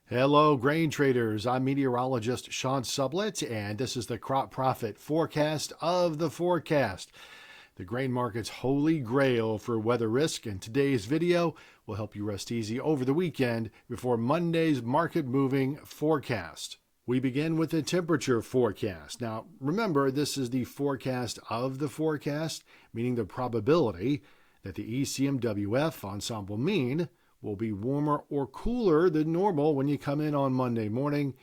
Hello, grain traders. I'm meteorologist Sean Sublette, and this is the CropProphet forecast of the forecast, the grain market's holy grail for weather risk. And today's video will help you rest easy over the weekend before Monday's market moving forecast. We begin with the temperature forecast. Now, remember, this is the forecast of the forecast, meaning the probability that the ECMWF ensemble mean will be warmer or cooler than normal when you come in on Monday morning,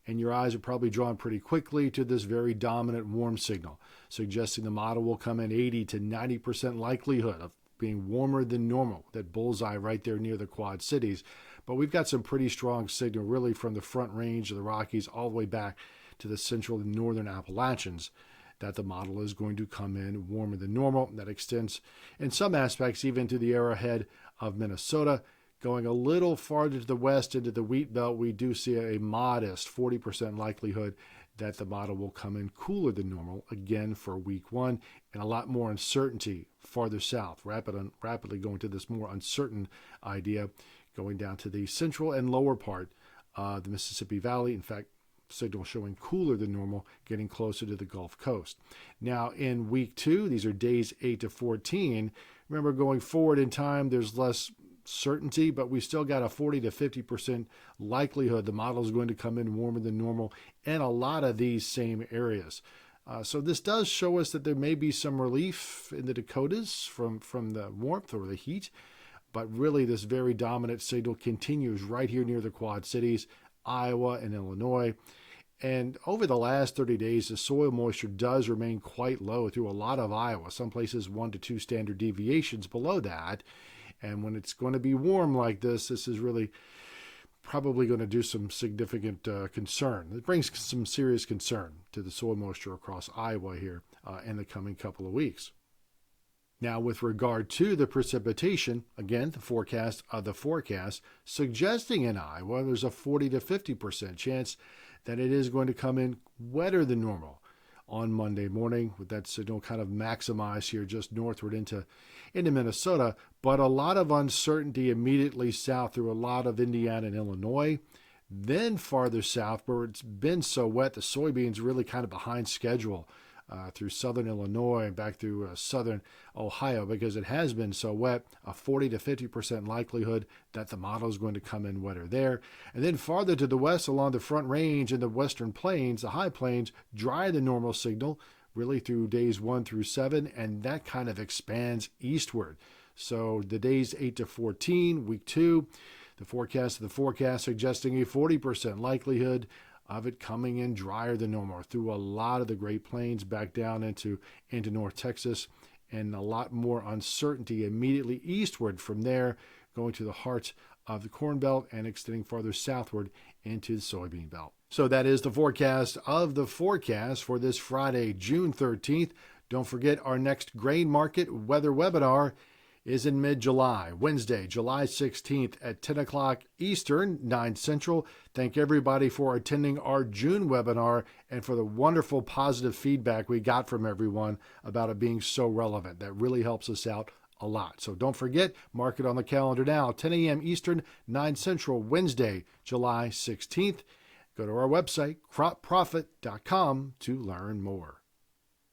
and your eyes are probably drawn pretty quickly to this very dominant warm signal, suggesting the model will come in 80 to 90% likelihood of being warmer than normal, that bullseye right there near the Quad Cities. But we've got some pretty strong signal really from the front range of the Rockies all the way back to the central and northern Appalachians, that the model is going to come in warmer than normal. That extends in some aspects even to the arrowhead of Minnesota. Going a little farther to the west into the wheat belt, we do see a modest 40% likelihood that the model will come in cooler than normal again for week one, and a lot more uncertainty farther south, rapidly going to this more uncertain idea, going down to the central and lower part of the Mississippi Valley. In fact, signal showing cooler than normal, getting closer to the Gulf Coast. Now in week two, these are days 8 to 14. Remember, going forward in time, there's less certainty, but we still got a 40 to 50% likelihood the model is going to come in warmer than normal in a lot of these same areas. So this does show us that there may be some relief in the Dakotas from the warmth or the heat, but really this very dominant signal continues right here near the Quad Cities, Iowa and Illinois. And over the last 30 days, the soil moisture does remain quite low through a lot of Iowa, some places 1 to 2 standard deviations below that. And when it's going to be warm like this is really probably going to do some significant concern. It brings some serious concern to the soil moisture across Iowa here in the coming couple of weeks. Now, with regard to the precipitation, again, the forecast of the forecast, suggesting in Iowa there's a 40 to 50% chance that it is going to come in wetter than normal on Monday morning, with that signal kind of maximized here just northward into Minnesota, but a lot of uncertainty immediately south through a lot of Indiana and Illinois. Then farther south, where it's been so wet, the soybeans really kind of behind schedule through southern Illinois and back through southern Ohio, because it has been so wet, a 40 to 50% likelihood that the model is going to come in wetter there. And then farther to the west along the Front Range and the western plains, the high plains, drier than normal signal, really through days 1 through 7, and that kind of expands eastward. So the days 8 to 14, week 2, the forecast of the forecast suggesting a 40% likelihood of it coming in drier than normal through a lot of the Great Plains back down into North Texas, and a lot more uncertainty immediately eastward from there, going to the heart of the Corn Belt and extending farther southward into the soybean belt. So that is the forecast of the forecast for this Friday, June 13th. Don't forget, our next grain market weather webinar is in mid-July, Wednesday, July 16th at 10 o'clock Eastern, 9 Central. Thank everybody for attending our June webinar and for the wonderful positive feedback we got from everyone about it being so relevant. That really helps us out a lot. So don't forget, mark it on the calendar now, 10 a.m. Eastern, 9 Central, Wednesday, July 16th. Go to our website, CropProphet.com, to learn more.